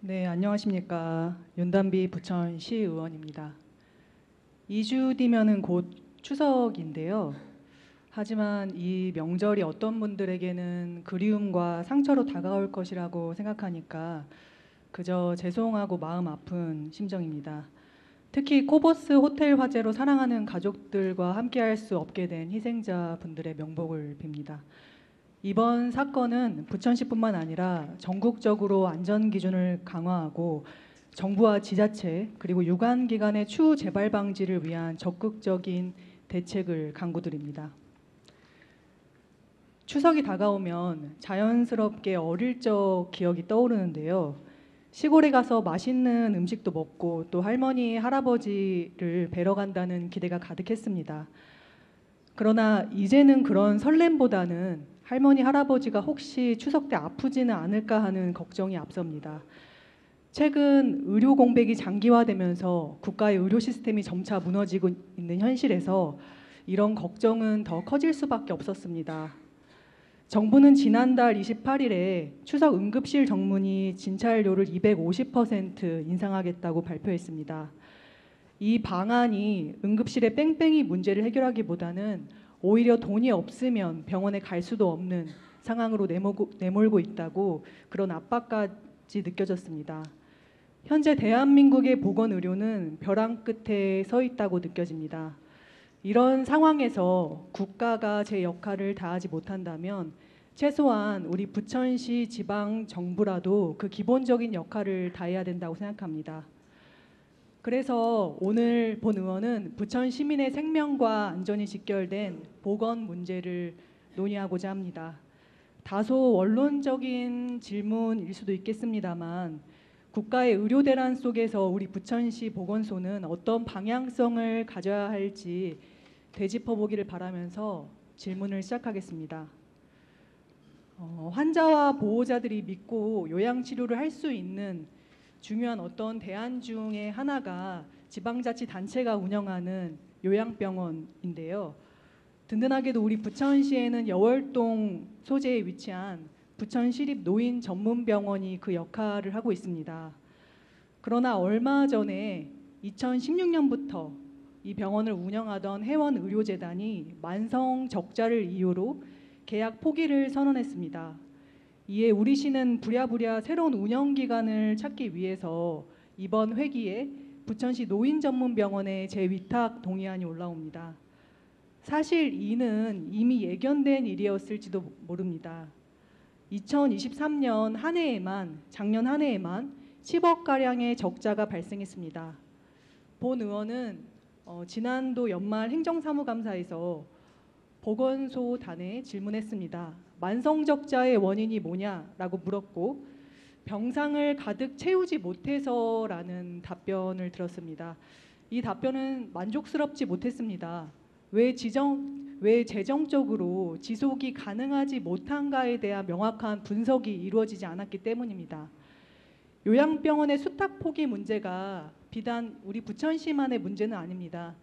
네, 안녕하십니까. 윤단비 부천시 의원입니다. 2주 뒤면은 곧 추석인데요. 하지만 이 명절이 어떤 분들에게는 그리움과 상처로 다가올 것이라고 생각하니까 그저 죄송하고 마음 아픈 심정입니다. 특히 코버스 호텔 화재로 사랑하는 가족들과 함께할 수 없게 된 희생자분들의 명복을 빕니다. 이번 사건은 부천시뿐만 아니라 전국적으로 안전 기준을 강화하고 정부와 지자체 그리고 유관기관의 추후 재발 방지를 위한 적극적인 대책을 강구드립니다. 추석이 다가오면 자연스럽게 어릴 적 기억이 떠오르는데요. 시골에 가서 맛있는 음식도 먹고 또 할머니, 할아버지를 뵈러 간다는 기대가 가득했습니다. 그러나 이제는 그런 설렘보다는 할머니, 할아버지가 혹시 추석 때 아프지는 않을까 하는 걱정이 앞섭니다. 최근 의료 공백이 장기화되면서 국가의 의료 시스템이 점차 무너지고 있는 현실에서 이런 걱정은 더 커질 수밖에 없었습니다. 정부는 지난달 28일에 추석 응급실 정문의 진찰료를 250% 인상하겠다고 발표했습니다. 이 방안이 응급실의 뺑뺑이 문제를 해결하기보다는 오히려 돈이 없으면 병원에 갈 수도 없는 상황으로 내몰고 있다고 그런 압박까지 느껴졌습니다. 현재 대한민국의 보건의료는 벼랑 끝에 서 있다고 느껴집니다. 이런 상황에서 국가가 제 역할을 다하지 못한다면 최소한 우리 부천시 지방 정부라도 그 기본적인 역할을 다해야 된다고 생각합니다. 그래서 오늘 본 의원은 부천 시민의 생명과 안전이 직결된 보건 문제를 논의하고자 합니다. 다소 원론적인 질문일 수도 있겠습니다만 국가의 의료 대란 속에서 우리 부천시 보건소는 어떤 방향성을 가져야 할지 되짚어보기를 바라면서 질문을 시작하겠습니다. 환자와 보호자들이 믿고 요양치료를 할 수 있는 중요한 어떤 대안 중에 하나가 지방자치단체가 운영하는 요양병원인데요. 든든하게도 우리 부천시에는 여월동 소재에 위치한 부천시립노인전문병원이 그 역할을 하고 있습니다. 그러나 얼마 전에 2016년부터 이 병원을 운영하던 해원의료재단이 만성 적자를 이유로 계약 포기를 선언했습니다. 이에 우리 시는 부랴부랴 새로운 운영기관을 찾기 위해서 이번 회기에 부천시 노인전문병원에 재위탁 동의안이 올라옵니다. 사실 이는 이미 예견된 일이었을지도 모릅니다. 2023년 한 해에만, 작년 한 해에만 10억가량의 적자가 발생했습니다. 본 의원은 지난도 연말 행정사무감사에서 보건소단에 질문했습니다. 만성적자의 원인이 뭐냐라고 물었고 병상을 가득 채우지 못해서라는 답변을 들었습니다. 이 답변은 만족스럽지 못했습니다. 왜 재정적으로 지속이 가능하지 못한가에 대한 명확한 분석이 이루어지지 않았기 때문입니다. 요양병원의 수탁 포기 문제가 비단 우리 부천시만의 문제는 아닙니다.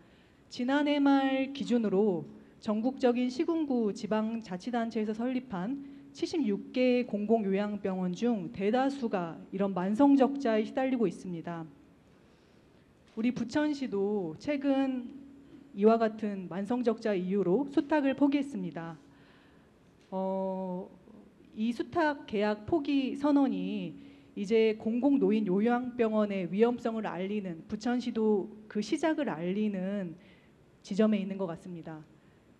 지난해 말 기준으로 전국적인 시군구 지방자치단체에서 설립한 76개 공공요양병원 중 대다수가 이런 만성적자에 시달리고 있습니다. 우리 부천시도 최근 이와 같은 만성적자 이유로 수탁을 포기했습니다. 이 수탁 계약 포기 선언이 이제 공공노인 요양병원의 위험성을 알리는, 부천시도 그 시작을 알리는 지점에 있는 것 같습니다.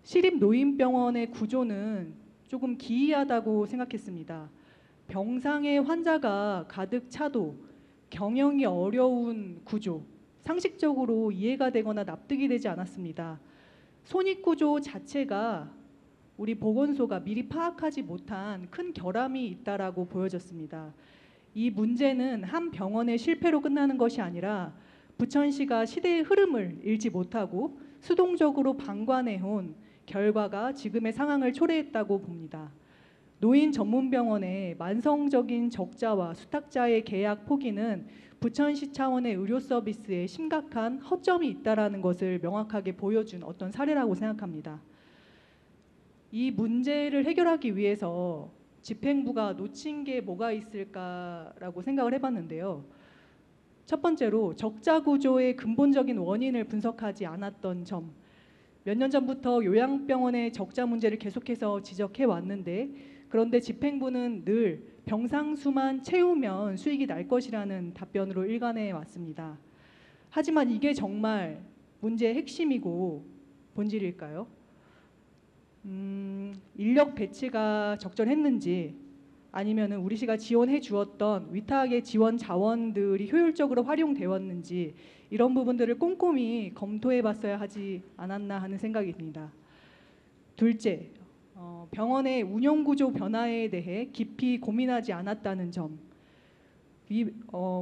시립노인병원의 구조는 조금 기이하다고 생각했습니다. 병상에 환자가 가득 차도 경영이 어려운 구조, 상식적으로 이해가 되거나 납득이 되지 않았습니다. 손익구조 자체가 우리 보건소가 미리 파악하지 못한 큰 결함이 있다라고 보여졌습니다. 이 문제는 한 병원의 실패로 끝나는 것이 아니라 부천시가 시대의 흐름을 읽지 못하고 수동적으로 방관해온 결과가 지금의 상황을 초래했다고 봅니다. 노인 전문병원의 만성적인 적자와 수탁자의 계약 포기는 부천시 차원의 의료 서비스에 심각한 허점이 있다는 것을 명확하게 보여준 어떤 사례라고 생각합니다. 이 문제를 해결하기 위해서 집행부가 놓친 게 뭐가 있을까라고 생각을 해봤는데요. 첫 번째로 적자 구조의 근본적인 원인을 분석하지 않았던 점. 몇 년 전부터 요양병원의 적자 문제를 계속해서 지적해 왔는데, 그런데 집행부는 늘 병상수만 채우면 수익이 날 것이라는 답변으로 일관해 왔습니다. 하지만 이게 정말 문제의 핵심이고 본질일까요? 인력 배치가 적절했는지, 아니면 우리 시가 지원해 주었던 위탁의 지원 자원들이 효율적으로 활용되었는지, 이런 부분들을 꼼꼼히 검토해 봤어야 하지 않았나 하는 생각이 듭니다. 둘째, 병원의 운영 구조 변화에 대해 깊이 고민하지 않았다는 점.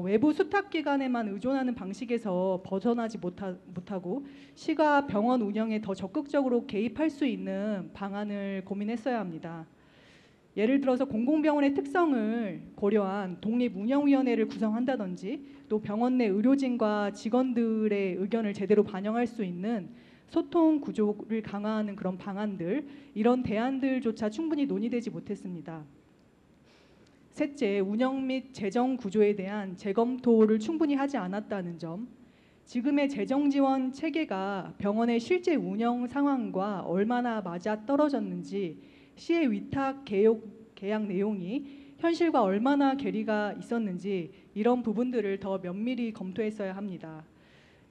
외부 수탁기관에만 의존하는 방식에서 벗어나지 못하고 시가 병원 운영에 더 적극적으로 개입할 수 있는 방안을 고민했어야 합니다. 예를 들어서 공공병원의 특성을 고려한 독립운영위원회를 구성한다든지, 또 병원 내 의료진과 직원들의 의견을 제대로 반영할 수 있는 소통 구조를 강화하는 그런 방안들, 이런 대안들조차 충분히 논의되지 못했습니다. 셋째, 운영 및 재정 구조에 대한 재검토를 충분히 하지 않았다는 점. 지금의 재정 지원 체계가 병원의 실제 운영 상황과 얼마나 맞아 떨어졌는지, 시의 위탁 계약 내용이 현실과 얼마나 괴리가 있었는지, 이런 부분들을 더 면밀히 검토했어야 합니다.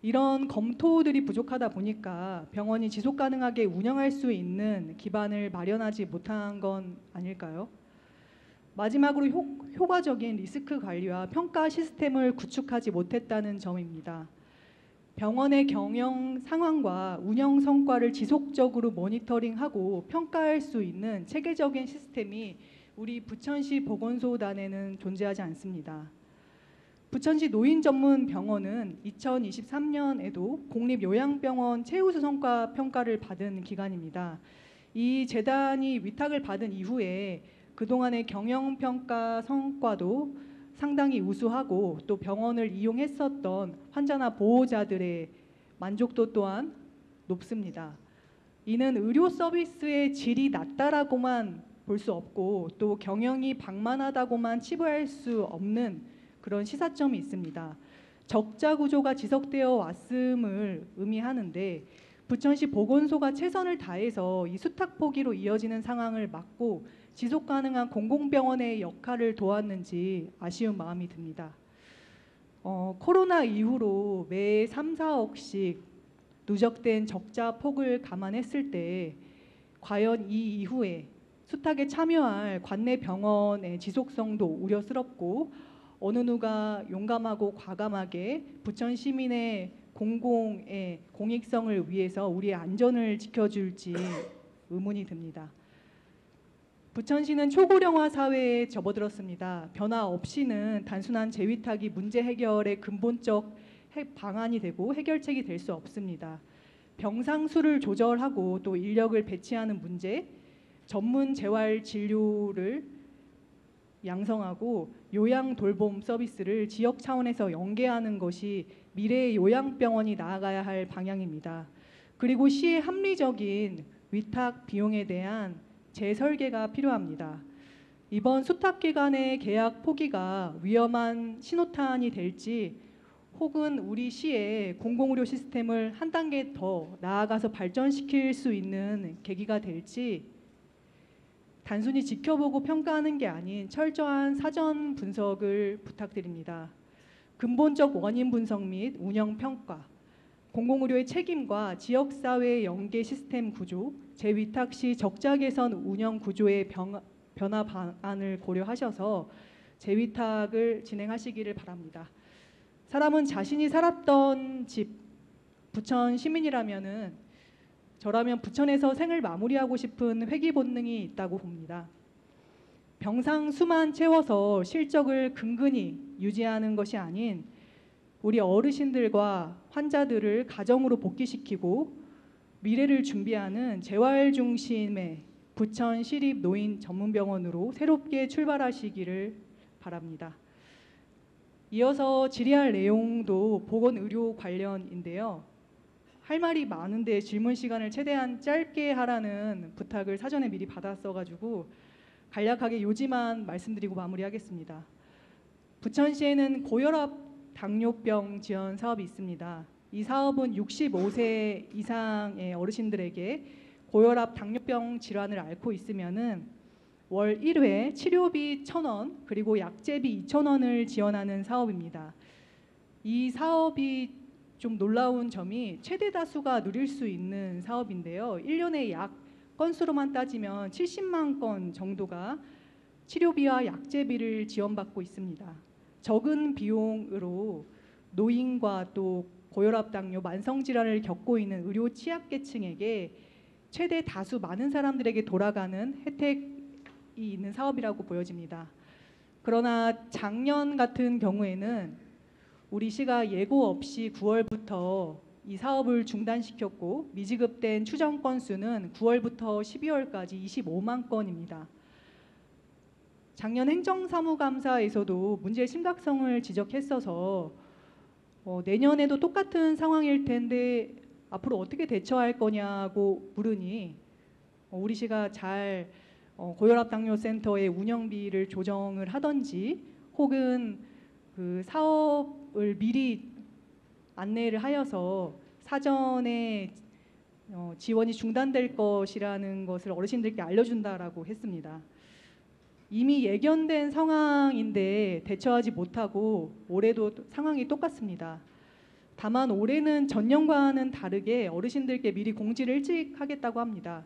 이런 검토들이 부족하다 보니까 병원이 지속 가능하게 운영할 수 있는 기반을 마련하지 못한 건 아닐까요? 마지막으로 효과적인 리스크 관리와 평가 시스템을 구축하지 못했다는 점입니다. 병원의 경영 상황과 운영 성과를 지속적으로 모니터링하고 평가할 수 있는 체계적인 시스템이 우리 부천시 보건소단에는 존재하지 않습니다. 부천시 노인 전문 병원은 2023년에도 공립요양병원 최우수 성과 평가를 받은 기관입니다. 이 재단이 위탁을 받은 이후에 그동안의 경영평가 성과도 상당히 우수하고, 또 병원을 이용했었던 환자나 보호자들의 만족도 또한 높습니다. 이는 의료 서비스의 질이 낮다라고만 볼 수 없고, 또 경영이 방만하다고만 치부할 수 없는 그런 시사점이 있습니다. 적자 구조가 지속되어 왔음을 의미하는데, 부천시 보건소가 최선을 다해서 이 수탁 포기로 이어지는 상황을 막고 지속 가능한 공공병원의 역할을 도왔는지 아쉬운 마음이 듭니다. 코로나 이후로 매 3, 4억씩 누적된 적자 폭을 감안했을 때 과연 이 이후에 수탁에 참여할 관내 병원의 지속성도 우려스럽고, 어느 누가 용감하고 과감하게 부천 시민의 공공의 공익성을 위해서 우리의 안전을 지켜줄지 의문이 듭니다. 부천시는 초고령화 사회에 접어들었습니다. 변화 없이는 단순한 재위탁이 문제 해결의 근본적 방안이 되고 해결책이 될 수 없습니다. 병상 수를 조절하고 또 인력을 배치하는 문제, 전문 재활 진료를 양성하고 요양 돌봄 서비스를 지역 차원에서 연계하는 것이 미래의 요양병원이 나아가야 할 방향입니다. 그리고 시의 합리적인 위탁 비용에 대한 재설계가 필요합니다. 이번 수탁기관의 계약 포기가 위험한 신호탄이 될지, 혹은 우리 시의 공공의료 시스템을 한 단계 더 나아가서 발전시킬 수 있는 계기가 될지, 단순히 지켜보고 평가하는 게 아닌 철저한 사전 분석을 부탁드립니다. 근본적 원인 분석 및 운영 평가, 공공의료의 책임과 지역사회의 연계 시스템 구조, 재위탁 시 적자 개선 운영 구조의 변화 방안을 고려하셔서 재위탁을 진행하시기를 바랍니다. 사람은 자신이 살았던 집, 부천 시민이라면은 저라면 부천에서 생을 마무리하고 싶은 회귀 본능이 있다고 봅니다. 병상 수만 채워서 실적을 근근히 유지하는 것이 아닌 우리 어르신들과 환자들을 가정으로 복귀시키고 미래를 준비하는 재활 중심의 부천 시립 노인 전문병원으로 새롭게 출발하시기를 바랍니다. 이어서 질의할 내용도 보건의료 관련인데요. 할 말이 많은데 질문 시간을 최대한 짧게 하라는 부탁을 사전에 미리 받았어가지고 간략하게 요지만 말씀드리고 마무리하겠습니다. 부천시에는 고혈압 당뇨병 지원 사업이 있습니다. 이 사업은 65세 이상의 어르신들에게 고혈압 당뇨병 질환을 앓고 있으면은 월 1회 치료비 1,000원 그리고 약제비 2,000원을 지원하는 사업입니다. 이 사업이 좀 놀라운 점이 최대 다수가 누릴 수 있는 사업인데요. 1년에 약 건수로만 따지면 70만 건 정도가 치료비와 약제비를 지원받고 있습니다. 적은 비용으로 노인과 또 고혈압 당뇨 만성 질환을 겪고 있는 의료 취약계층에게 최대 다수 많은 사람들에게 돌아가는 혜택이 있는 사업이라고 보여집니다. 그러나 작년 같은 경우에는 우리 시가 예고 없이 9월부터 이 사업을 중단시켰고 미지급된 추정 건수는 9월부터 12월까지 25만 건입니다. 작년 행정사무감사에서도 문제의 심각성을 지적했어서 내년에도 똑같은 상황일 텐데 앞으로 어떻게 대처할 거냐고 물으니 우리 시가 잘 고혈압 당뇨 센터의 운영비를 조정을 하던지 혹은 그 사업을 미리 안내를 하여서 사전에 지원이 중단될 것이라는 것을 어르신들께 알려준다라고 했습니다. 이미 예견된 상황인데 대처하지 못하고 올해도 상황이 똑같습니다. 다만 올해는 전년과는 다르게 어르신들께 미리 공지를 일찍 하겠다고 합니다.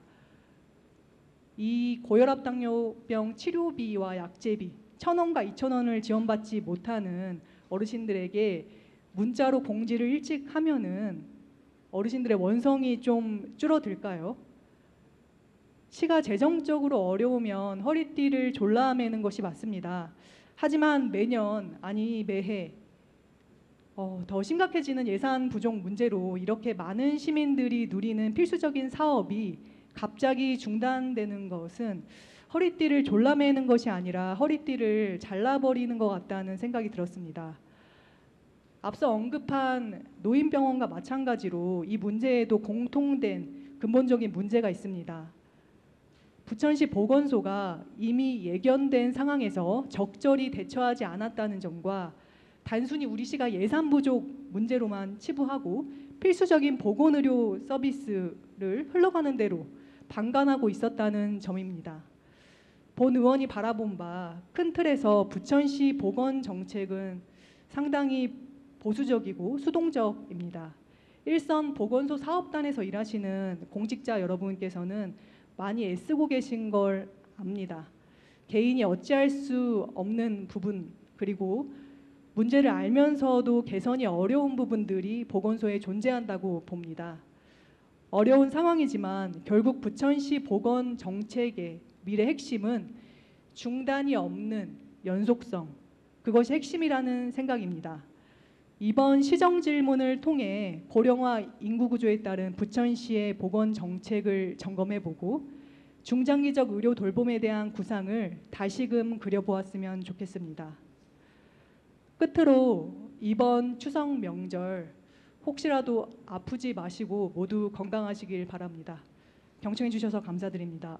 이 고혈압 당뇨병 치료비와 약제비 1,000원과 2,000원을 지원받지 못하는 어르신들에게 문자로 공지를 일찍 하면은 어르신들의 원성이 좀 줄어들까요? 시가 재정적으로 어려우면 허리띠를 졸라매는 것이 맞습니다. 하지만 매년 아니 매해 더 심각해지는 예산 부족 문제로 이렇게 많은 시민들이 누리는 필수적인 사업이 갑자기 중단되는 것은 허리띠를 졸라매는 것이 아니라 허리띠를 잘라버리는 것 같다는 생각이 들었습니다. 앞서 언급한 노인병원과 마찬가지로 이 문제에도 공통된 근본적인 문제가 있습니다. 부천시 보건소가 이미 예견된 상황에서 적절히 대처하지 않았다는 점과 단순히 우리 시가 예산 부족 문제로만 치부하고 필수적인 보건의료 서비스를 흘러가는 대로 방관하고 있었다는 점입니다. 본 의원이 바라본 바 큰 틀에서 부천시 보건정책은 상당히 보수적이고 수동적입니다. 일선 보건소 사업단에서 일하시는 공직자 여러분께서는 많이 애쓰고 계신 걸 압니다. 개인이 어찌할 수 없는 부분 그리고 문제를 알면서도 개선이 어려운 부분들이 보건소에 존재한다고 봅니다. 어려운 상황이지만 결국 부천시 보건정책의 미래 핵심은 중단이 없는 연속성, 그것이 핵심이라는 생각입니다. 이번 시정 질문을 통해 고령화 인구 구조에 따른 부천시의 보건 정책을 점검해보고 중장기적 의료 돌봄에 대한 구상을 다시금 그려보았으면 좋겠습니다. 끝으로 이번 추석 명절 혹시라도 아프지 마시고 모두 건강하시길 바랍니다. 경청해 주셔서 감사드립니다.